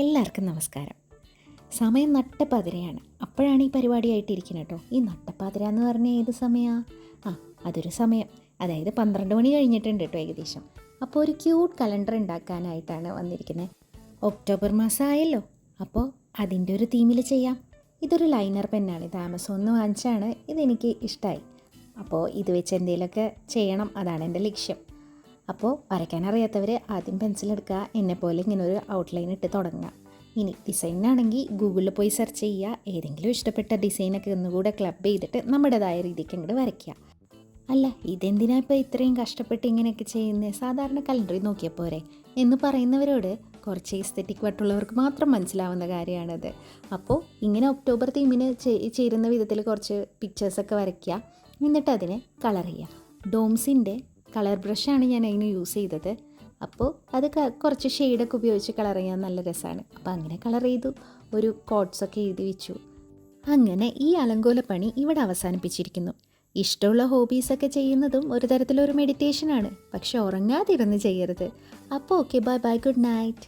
എല്ലാവർക്കും നമസ്കാരം. സമയം നട്ടപ്പാതിരയാണ്. അപ്പോഴാണ് ഈ പരിപാടിയായിട്ടിരിക്കുന്നത് കേട്ടോ. ഈ നട്ടപ്പാതിര എന്ന് പറഞ്ഞാൽ ഏത് സമയമാണ്? അതൊരു സമയം, അതായത് 12 മണി കഴിഞ്ഞിട്ടുണ്ട് കേട്ടോ ഏകദേശം. അപ്പോൾ ഒരു ക്യൂട്ട് കലണ്ടർ ഉണ്ടാക്കാനായിട്ടാണ് വന്നിരിക്കുന്നത്. ഒക്ടോബർ മാസമായല്ലോ, അപ്പോൾ അതിൻ്റെ ഒരു തീമിൽ ചെയ്യാം. ഇതൊരു ലൈനർ പെന്നാണ്, ഇത് ആമസോണിൽ നിന്ന് വാങ്ങിച്ചാണ്. ഇതെനിക്ക് ഇഷ്ടമായി. അപ്പോൾ ഇത് വെച്ച് എന്തെങ്കിലുമൊക്കെ ചെയ്യണം, അതാണ് എൻ്റെ ലക്ഷ്യം. അപ്പോൾ വരയ്ക്കാനറിയാത്തവർ ആദ്യം പെൻസിലെടുക്കുക, എന്നെപ്പോലെ ഇങ്ങനെ ഒരു ഔട്ട്ലൈൻ ഇട്ട് തുടങ്ങുക. ഇനി ഡിസൈനാണെങ്കിൽ ഗൂഗിളിൽ പോയി സെർച്ച് ചെയ്യുക, ഏതെങ്കിലും ഇഷ്ടപ്പെട്ട ഡിസൈനൊക്കെ ഒന്നുകൂടെ ക്ലബ് ചെയ്തിട്ട് നമ്മുടേതായ രീതിക്ക് അങ്ങോട്ട് വരയ്ക്കുക. അല്ല, ഇതെന്തിനാ ഇപ്പോൾ ഇത്രയും കഷ്ടപ്പെട്ട് ഇങ്ങനെയൊക്കെ ചെയ്യുന്നത്, സാധാരണ കലണ്ടറിൽ നോക്കിയാൽ പോരെ എന്ന് പറയുന്നവരോട് കുറച്ച് എസ്തെറ്റിക് വട്ടുള്ളവർക്ക് മാത്രം മനസ്സിലാവുന്ന കാര്യമാണത്. അപ്പോൾ ഇങ്ങനെ ഒക്ടോബർ തീമിന് ചേരുന്ന വിധത്തിൽ കുറച്ച് പിക്ചേഴ്സൊക്കെ വരയ്ക്കുക, എന്നിട്ട് അതിനെ കളർ ചെയ്യുക. ഡോംസിൻ്റെ കളർ ബ്രഷാണ് ഞാൻ അതിന് യൂസ് ചെയ്തത്. അപ്പോൾ അത് കുറച്ച് ഷെയ്ഡൊക്കെ ഉപയോഗിച്ച് കളർ ചെയ്യാൻ നല്ല രസമാണ്. അപ്പോൾ അങ്ങനെ കളർ ചെയ്തു, ഒരു കോട്ട്സൊക്കെ എഴുതി വെച്ചു. അങ്ങനെ ഈ അലങ്കോല പണി ഇവിടെ അവസാനിപ്പിച്ചിരിക്കുന്നു. ഇഷ്ടമുള്ള ഹോബീസൊക്കെ ചെയ്യുന്നതും ഒരു തരത്തിലൊരു മെഡിറ്റേഷനാണ്, പക്ഷെ ഉറങ്ങാതിരുന്ന് ചെയ്യരുത്. അപ്പോൾ okay, bye bye, good night.